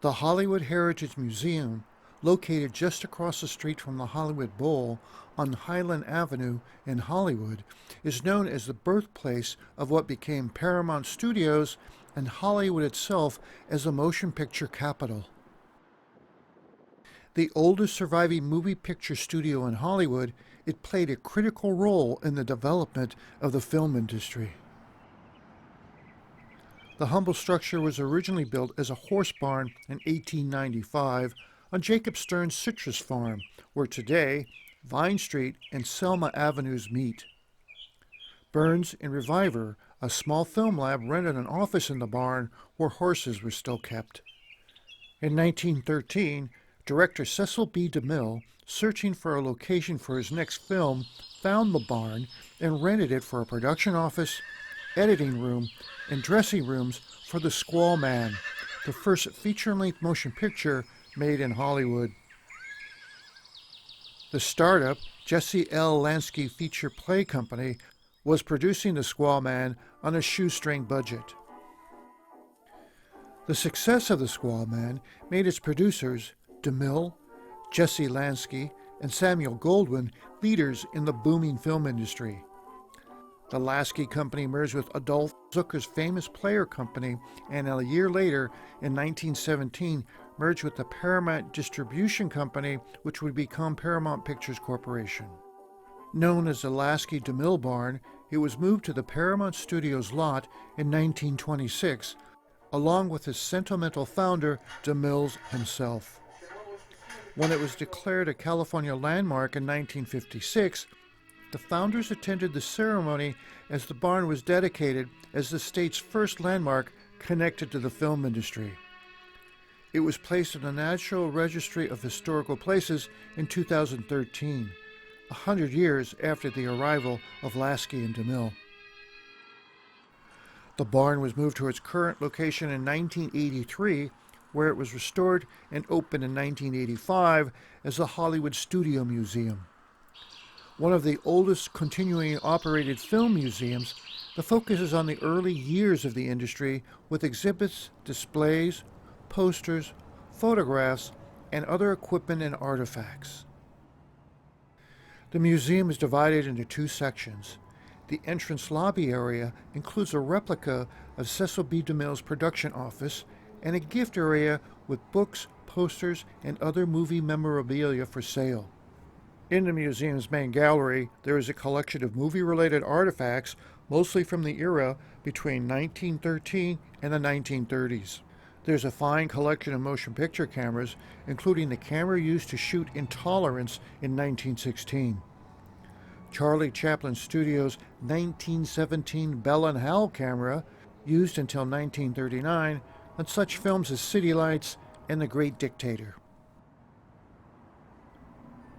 The Hollywood Heritage Museum, located just across the street from the Hollywood Bowl on Highland Avenue in Hollywood, is known as the birthplace of what became Paramount Studios and Hollywood itself as a motion picture capital. The oldest surviving movie picture studio in Hollywood, it played a critical role in the development of the film industry. The humble structure was originally built as a horse barn in 1895 on Jacob Stern's citrus farm, where today Vine Street and Selma Avenues meet. Burns and Reviver, a small film lab, rented an office in the barn where horses were still kept. In 1913, director Cecil B. DeMille, searching for a location for his next film, found the barn and rented it for a production office, editing room, and dressing rooms for The Squaw Man, the first feature-length motion picture made in Hollywood. The startup, Jesse L. Lansky Feature Play Company, was producing The Squaw Man on a shoestring budget. The success of The Squaw Man made its producers, DeMille, Jesse Lansky, and Samuel Goldwyn, leaders in the booming film industry. The Lasky Company merged with Adolph Zukor's famous Player Company, and a year later, in 1917, merged with the Paramount Distribution Company, which would become Paramount Pictures Corporation. Known as the Lasky-DeMille Barn, it was moved to the Paramount Studios lot in 1926, along with its sentimental founder, DeMille himself. When it was declared a California landmark in 1956, the founders attended the ceremony as the barn was dedicated as the state's first landmark connected to the film industry. It was placed in the National Registry of Historical Places in 2013, 100 years after the arrival of Lasky and DeMille. The barn was moved to its current location in 1983, where it was restored and opened in 1985 as the Hollywood Studio Museum. One of the oldest continuing operated film museums, the focus is on the early years of the industry with exhibits, displays, posters, photographs, and other equipment and artifacts. The museum is divided into two sections. The entrance lobby area includes a replica of Cecil B. DeMille's production office and a gift area with books, posters, and other movie memorabilia for sale. In the museum's main gallery, there is a collection of movie-related artifacts, mostly from the era between 1913 and the 1930s. There's a fine collection of motion picture cameras, including the camera used to shoot Intolerance in 1916. Charlie Chaplin Studios' 1917 Bell and Howell camera, used until 1939 on such films as City Lights and The Great Dictator.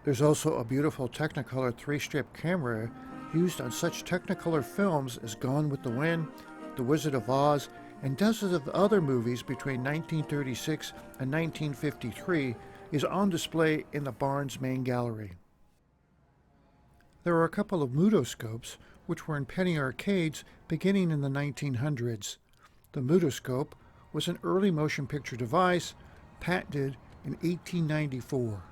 There's also a beautiful Technicolor 3-strip camera used on such Technicolor films as Gone with the Wind, The Wizard of Oz, and dozens of other movies between 1936 and 1953 is on display in the barn's main gallery. There are a couple of mutoscopes which were in penny arcades beginning in the 1900s. The mutoscope was an early motion picture device patented in 1894.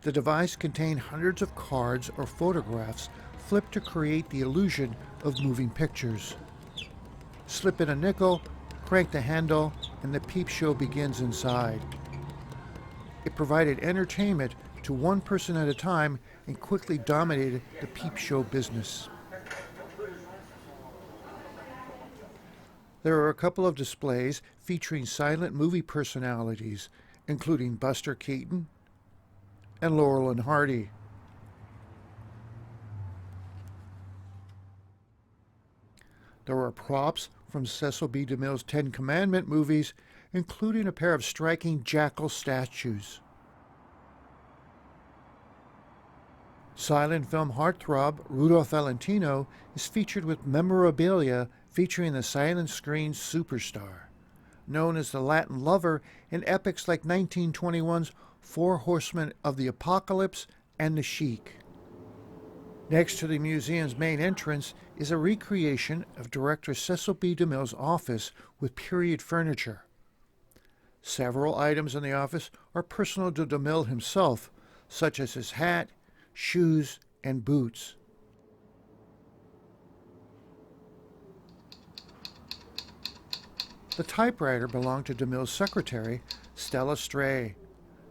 The device contained hundreds of cards or photographs flipped to create the illusion of moving pictures. Slip in a nickel, crank the handle, and the peep show begins inside. It provided entertainment to one person at a time and quickly dominated the peep show business. There are a couple of displays featuring silent movie personalities, including Buster Keaton and Laurel and Hardy. There are props from Cecil B. DeMille's Ten Commandment movies, including a pair of striking jackal statues. Silent film heartthrob Rudolph Valentino is featured with memorabilia featuring the silent screen superstar, known as the Latin Lover in epics like 1921's Four Horsemen of the Apocalypse and The Sheik. Next to the museum's main entrance is a recreation of director Cecil B. DeMille's office with period furniture. Several items in the office are personal to DeMille himself, such as his hat, shoes, and boots. The typewriter belonged to DeMille's secretary, Stella Stray.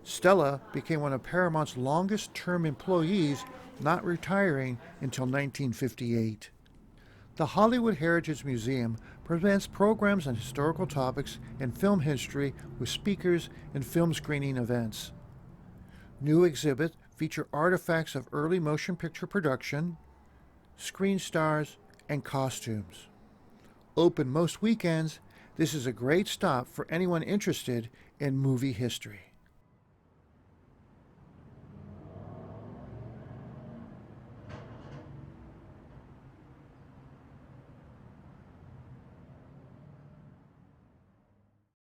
Stella became one of Paramount's longest-term employees, not retiring until 1958. The Hollywood Heritage Museum presents programs on historical topics and film history with speakers and film screening events. New exhibits feature artifacts of early motion picture production, screen stars, and costumes. Open most weekends, this is a great stop for anyone interested in movie history.